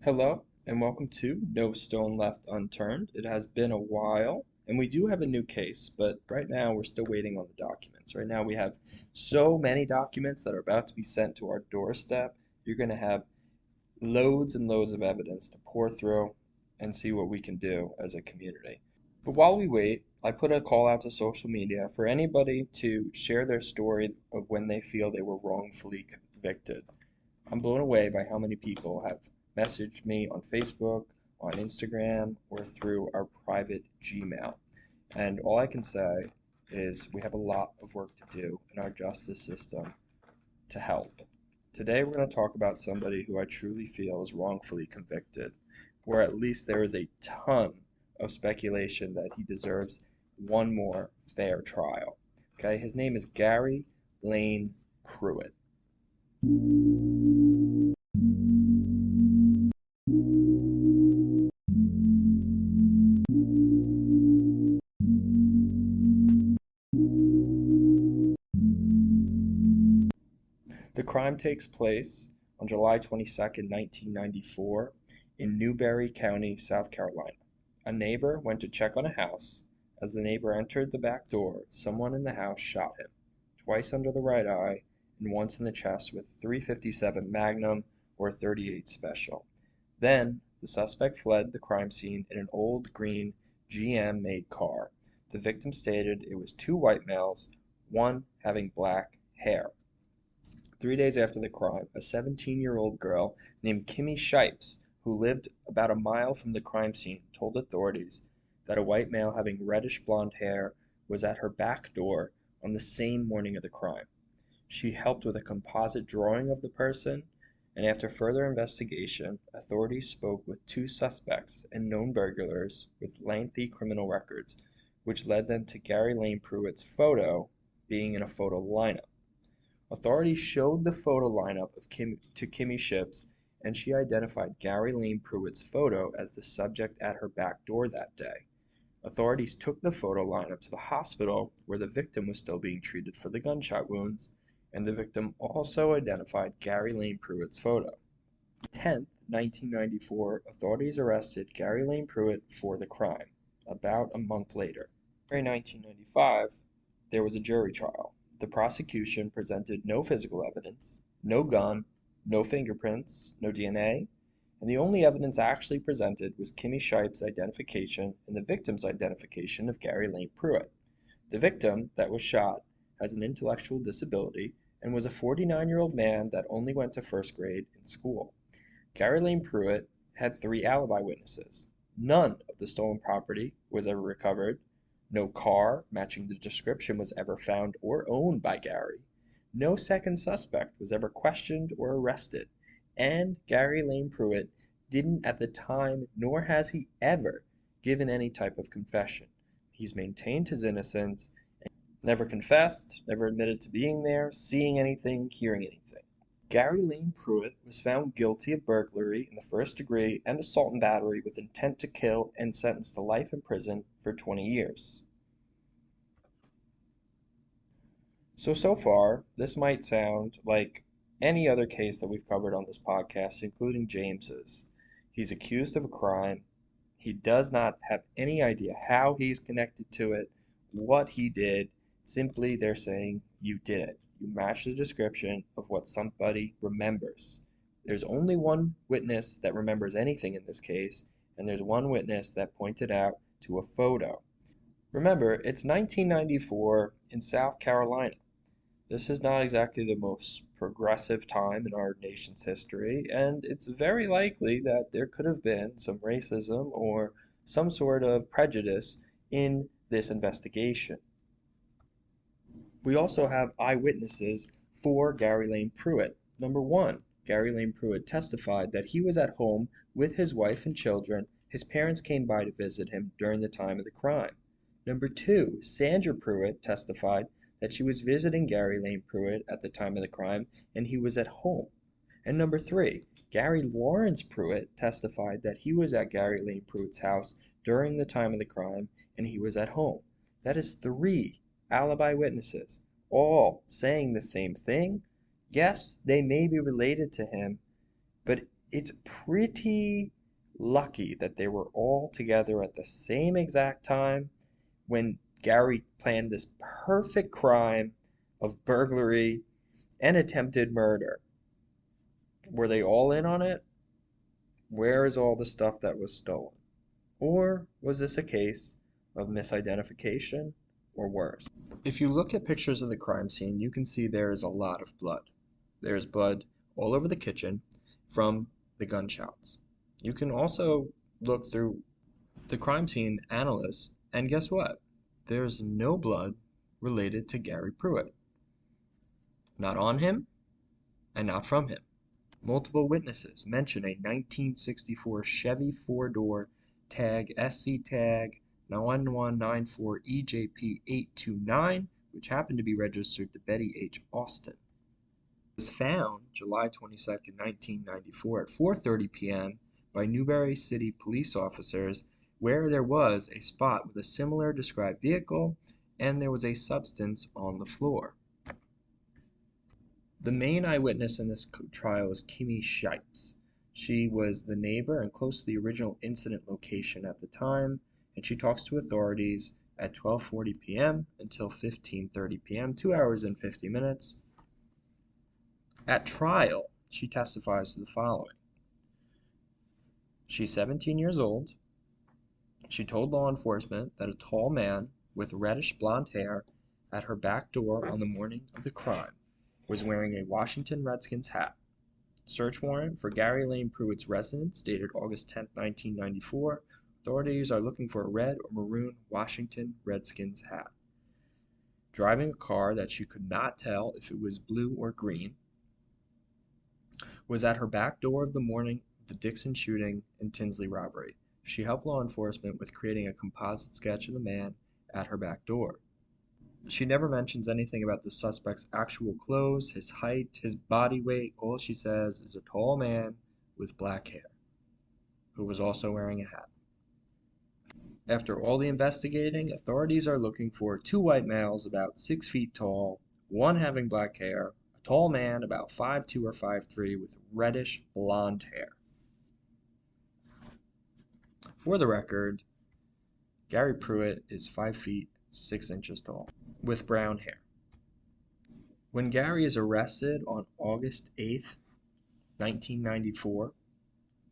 Hello, and welcome to No Stone Left Unturned. It has been a while, and we do have a new case, but right now we're still waiting on the documents. Right now we have so many documents that are about to be sent to our doorstep. You're going to have loads and loads of evidence to pour through and see what we can do as a community. But while we wait, I put a call out to social media for anybody to share their story of when they feel they were wrongfully convicted. I'm blown away by how many people have messaged me on Facebook, on Instagram, or through our private Gmail. And all I can say is we have a lot of work to do in our justice system to help. Today we're going to talk about somebody who I truly feel is wrongfully convicted, or at least there is a ton of speculation that he deserves one more fair trial. Okay, his name is Gary Lane Prewitt. The crime takes place on July 22nd, 1994, in Newberry County, South Carolina. A neighbor went to check on a house. As the neighbor entered the back door, someone in the house shot him, twice under the right eye and once in the chest with .357 Magnum or .38 Special. Then the suspect fled the crime scene in an old green GM-made car. The victim stated it was two white males, one having black hair. 3 days after the crime, a 17-year-old girl named Kimmy Shipes, who lived about a mile from the crime scene, told authorities that a white male having reddish blonde hair was at her back door on the same morning of the crime. She helped with a composite drawing of the person, and after further investigation, authorities spoke with two suspects and known burglars with lengthy criminal records, which led them to Gary Lane Prewitt's photo being in a photo lineup. Authorities showed the photo lineup to Kimmy Shipes, and she identified Gary Lane Prewitt's photo as the subject at her back door that day. Authorities took the photo lineup to the hospital where the victim was still being treated for the gunshot wounds, and the victim also identified Gary Lane Prewitt's photo. On 10th, 1994, authorities arrested Gary Lane Prewitt for the crime. About a month later, in 1995, there was a jury trial. The prosecution presented no physical evidence, no gun, no fingerprints, no DNA, and the only evidence actually presented was Kimmy Shipes' identification and the victim's identification of Gary Lane Prewitt. The victim that was shot has an intellectual disability and was a 49-year-old man that only went to first grade in school. Gary Lane Prewitt had 3 alibi witnesses. None of the stolen property was ever recovered. No car matching the description was ever found or owned by Gary. No second suspect was ever questioned or arrested. And Gary Lane Prewitt didn't at the time, nor has he ever, given any type of confession. He's maintained his innocence, and never confessed, never admitted to being there, seeing anything, hearing anything. Gary Lane Prewitt was found guilty of burglary in the first degree and assault and battery with intent to kill and sentenced to life in prison for 20 years. So far, this might sound like any other case that we've covered on this podcast, including James's. He's accused of a crime. He does not have any idea how he's connected to it, what he did. Simply, they're saying, you did it. You match the description of what somebody remembers. There's only one witness that remembers anything in this case, and there's one witness that pointed out to a photo. Remember, it's 1994 in South Carolina. This is not exactly the most progressive time in our nation's history, and it's very likely that there could have been some racism or some sort of prejudice in this investigation. We also have eyewitnesses for Gary Lane Prewitt. Number one, Gary Lane Prewitt testified that he was at home with his wife and children. His parents came by to visit him during the time of the crime. Number two, Sandra Prewitt testified that she was visiting Gary Lane Prewitt at the time of the crime and he was at home. And number three, Gary Lawrence Prewitt testified that he was at Gary Lane Prewitt's house during the time of the crime and he was at home. That is 3 alibi witnesses, all saying the same thing. Yes, they may be related to him, but It's pretty lucky that they were all together at the same exact time when Gary planned this perfect crime of burglary and attempted murder. Were they all in on it? Where is all the stuff that was stolen? Or was this a case of misidentification or worse? If you look at pictures of the crime scene, you can see there is a lot of blood. There's blood all over the kitchen from the gunshots. You can also look through the crime scene analysts, and guess what? There's no blood related to Gary Prewitt. Not on him, and not from him. Multiple witnesses mention a 1964 Chevy four-door tag SC tag 1194EJP829, which happened to be registered to Betty H. Austin. It was found July 22, 1994 at 4:30 p.m. by Newberry City police officers, where there was a spot with a similar described vehicle and there was a substance on the floor. The main eyewitness in this trial is Kimmy Shipes. She was the neighbor and close to the original incident location at the time, and she talks to authorities at 12:40 p.m. until 15:30 p.m., 2 hours and 50 minutes. At trial, she testifies to the following. She's 17 years old. She told law enforcement that a tall man with reddish blonde hair at her back door on the morning of the crime was wearing a Washington Redskins hat. Search warrant for Gary Lane Prewitt's residence dated August 10, 1994. Authorities are looking for a red or maroon Washington Redskins hat. Driving a car that she could not tell if it was blue or green. Was at her back door of the morning of the Dixon shooting and Tinsley robbery. She helped law enforcement with creating a composite sketch of the man at her back door. She never mentions anything about the suspect's actual clothes, his height, his body weight. All she says is a tall man with black hair, who was also wearing a hat. After all the investigating, authorities are looking for 2 white males about 6 feet tall, one having black hair, a tall man about 5'2" or 5'3" with reddish blonde hair. For the record, Gary Prewitt is 5 feet 6 inches tall, with brown hair. When Gary is arrested on August 8th, 1994,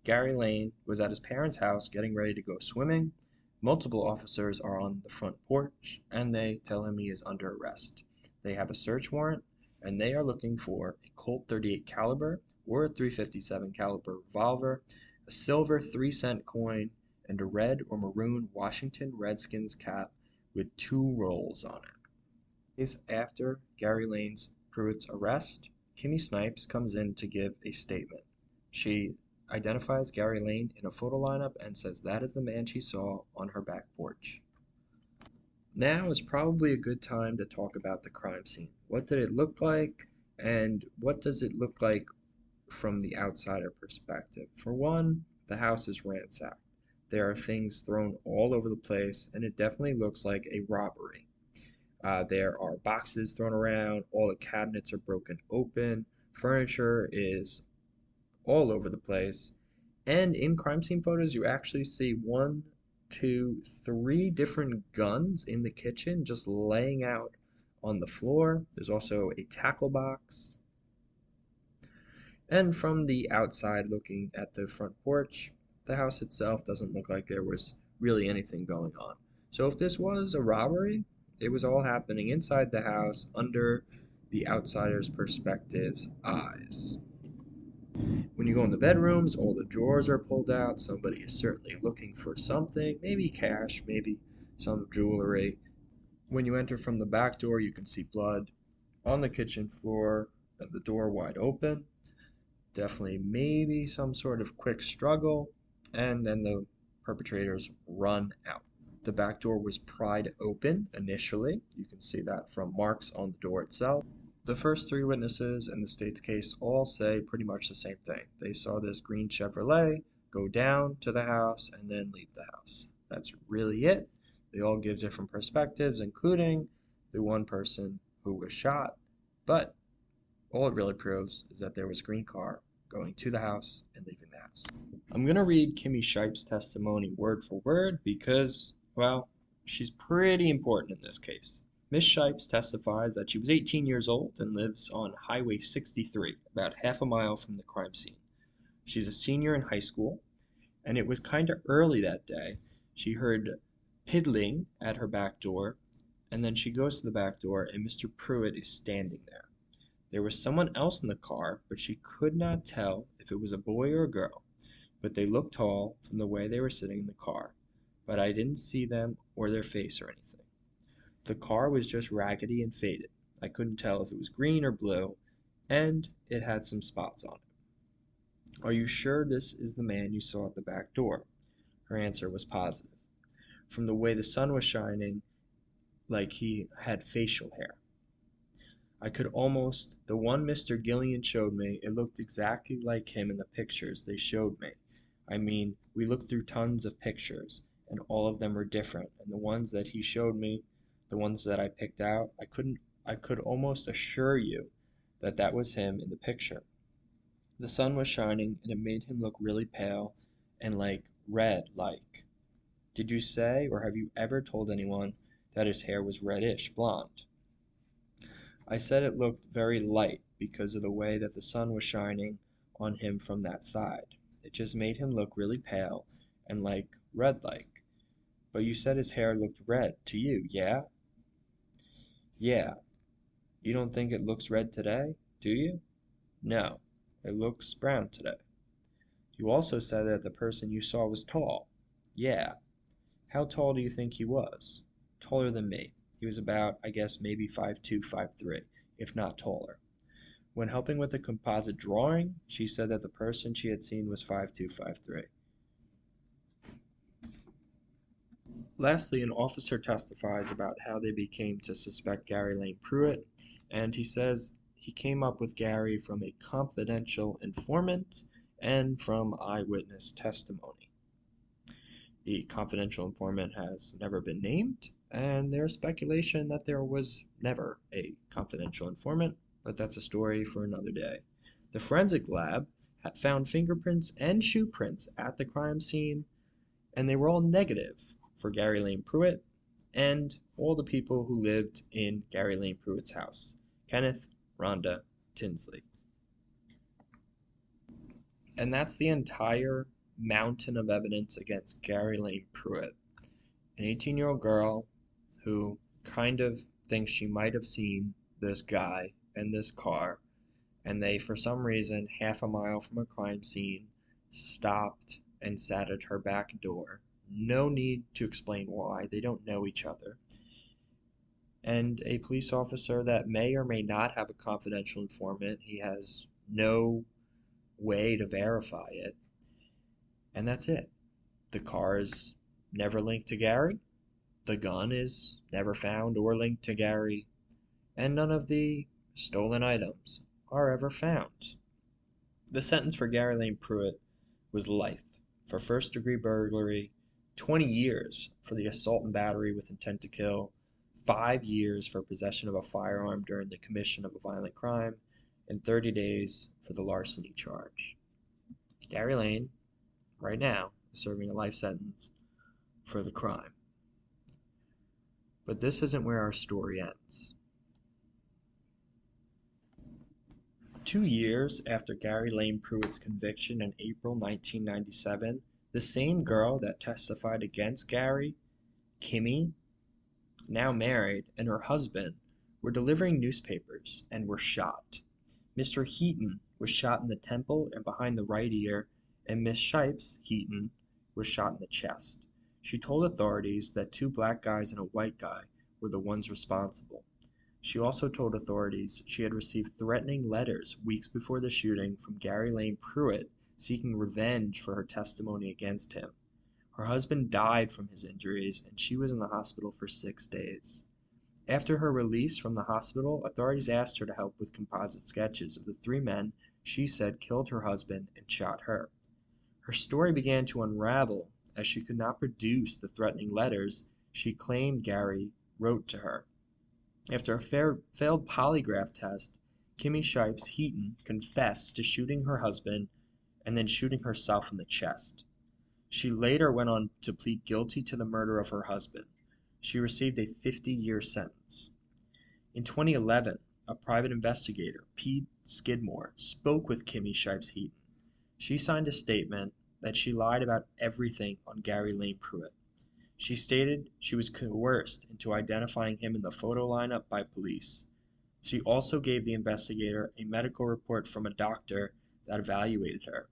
Gary Lane was at his parents' house getting ready to go swimming. Multiple officers are on the front porch, and they tell him he is under arrest. They have a search warrant, and they are looking for a Colt .38 caliber or a .357 caliber revolver, a silver 3-cent coin, and a red or maroon Washington Redskins cap with 2 rolls on it. Days after Gary Lane Prewitt's arrest, Kimmy Snipes comes in to give a statement. She identifies Gary Lane in a photo lineup and says that is the man she saw on her back porch. Now is probably a good time to talk about the crime scene. What did it look like, and what does it look like from the outsider perspective? For one, the house is ransacked. There are things thrown all over the place, and it definitely looks like a robbery. There are boxes thrown around, all the cabinets are broken open, furniture is all over the place, and in crime scene photos you actually see 1, 2, 3 different guns in the kitchen just laying out on the floor. There's also a tackle box. And from the outside looking at the front porch, the house itself doesn't look like there was really anything going on. So if this was a robbery, it was all happening inside the house under the outsider's perspective's eyes. When you go in the bedrooms, all the drawers are pulled out. Somebody is certainly looking for something, maybe cash, maybe some jewelry. When you enter from the back door, you can see blood on the kitchen floor and the door wide open. Definitely maybe some sort of quick struggle, and then the perpetrators run out. The back door was pried open initially. You can see that from marks on the door itself. The first 3 witnesses in the state's case all say pretty much the same thing. They saw this green Chevrolet go down to the house and then leave the house. That's really it. They all give different perspectives, including the one person who was shot, but all it really proves is that there was a green car going to the house and leaving the house. I'm going to read Kimmy Shipe's testimony word for word because, well, she's pretty important in this case. Miss Shipes testifies that she was 18 years old and lives on Highway 63, about half a mile from the crime scene. She's a senior in high school, and it was kind of early that day. She heard piddling at her back door, and then she goes to the back door, and Mr. Prewitt is standing there. There was someone else in the car, but she could not tell if it was a boy or a girl, but they looked tall from the way they were sitting in the car, but I didn't see them or their face or anything. The car was just raggedy and faded. I couldn't tell if it was green or blue, and it had some spots on it. Are you sure this is the man you saw at the back door? Her answer was positive. From the way the sun was shining, like he had facial hair. I could almost, the one Mr. Gillian showed me, it looked exactly like him in the pictures they showed me. I mean, we looked through tons of pictures, and all of them were different, and the ones that he showed me, the ones that I picked out, I could almost assure you that that was him in the picture. The sun was shining, and it made him look really pale and like red, like. Did you say, or have you ever told anyone that his hair was reddish blonde? I said it looked very light because of the way that the sun was shining on him from that side. It just made him look really pale and like red-like. But you said his hair looked red to you, yeah? Yeah. You don't think it looks red today, do you? No, it looks brown today. You also said that the person you saw was tall. Yeah. How tall do you think he was? Taller than me. He was about, I guess, maybe 5'2", 5'3", if not taller. When helping with the composite drawing, she said that the person she had seen was 5'2", 5'3". Lastly, an officer testifies about how they became to suspect Gary Lane Prewitt, and he says he came up with Gary from a confidential informant and from eyewitness testimony. The confidential informant has never been named, and there's speculation that there was never a confidential informant, but that's a story for another day. The forensic lab had found fingerprints and shoe prints at the crime scene, and they were all negative for Gary Lane Prewitt and all the people who lived in Gary Lane Prewitt's house, Kenneth, Rhonda, Tinsley. And that's the entire mountain of evidence against Gary Lane Prewitt, an 18-year-old girl who kind of thinks she might have seen this guy and this car, and they, for some reason, half a mile from a crime scene, stopped and sat at her back door. No need to explain why. They don't know each other. And a police officer that may or may not have a confidential informant, he has no way to verify it. And that's it. The car is never linked to Gary. The gun is never found or linked to Gary. And none of the stolen items are ever found. The sentence for Gary Lane Prewitt was life for first-degree burglary, 20 years for the assault and battery with intent to kill, 5 years for possession of a firearm during the commission of a violent crime, and 30 days for the larceny charge. Gary Lane, right now, is serving a life sentence for the crime. But this isn't where our story ends. 2 years after Gary Lane Prewitt's conviction in April 1997, the same girl that testified against Gary, Kimmy, now married, and her husband were delivering newspapers and were shot. Mr. Heaton was shot in the temple and behind the right ear, and Miss Shipes, Heaton, was shot in the chest. She told authorities that 2 black guys and a white guy were the ones responsible. She also told authorities she had received threatening letters weeks before the shooting from Gary Lane Prewitt seeking revenge for her testimony against him. Her husband died from his injuries, and she was in the hospital for 6 days. After her release from the hospital, authorities asked her to help with composite sketches of the 3 men she said killed her husband and shot her. Her story began to unravel as she could not produce the threatening letters she claimed Gary wrote to her. After a failed polygraph test, Kimmy Shipes Heaton confessed to shooting her husband and then shooting herself in the chest. She later went on to plead guilty to the murder of her husband. She received a 50-year sentence. In 2011, a private investigator, Pete Skidmore, spoke with Kimmy Shipes Heaton. She signed a statement that she lied about everything on Gary Lane Prewitt. She stated she was coerced into identifying him in the photo lineup by police. She also gave the investigator a medical report from a doctor that evaluated her.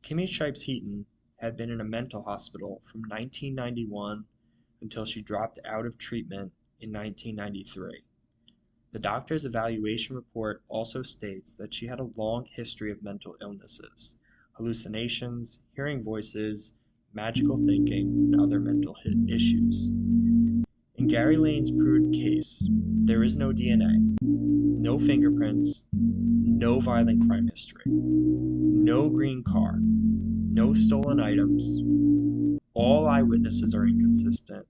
Kimmy Shipes Heaton had been in a mental hospital from 1991 until she dropped out of treatment in 1993. The doctor's evaluation report also states that she had a long history of mental illnesses, hallucinations, hearing voices, magical thinking, and other mental issues. In Gary Lane Prewitt case, there is no DNA, no fingerprints, no violent crime history, no green car, no stolen items. All eyewitnesses are inconsistent.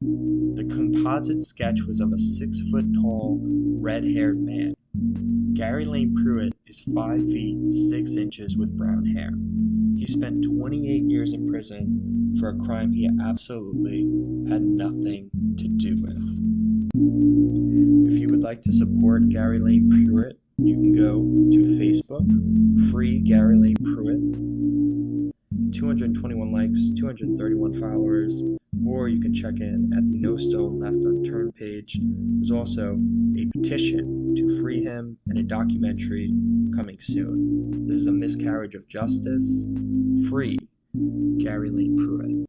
The composite sketch was of a 6-foot-tall, red-haired man. Gary Lane Prewitt is 5 feet 6 inches with brown hair. He spent 28 years in prison for a crime he absolutely had nothing to do with. If you would like to support Gary Lane Prewitt, you can go to Facebook, Free Gary Lane Prewitt, 221 likes, 231 followers, or you can check in at the No Stone Left Unturned page. There's also a petition to free him and a documentary coming soon. This is a miscarriage of justice. Free Gary Lane Prewitt.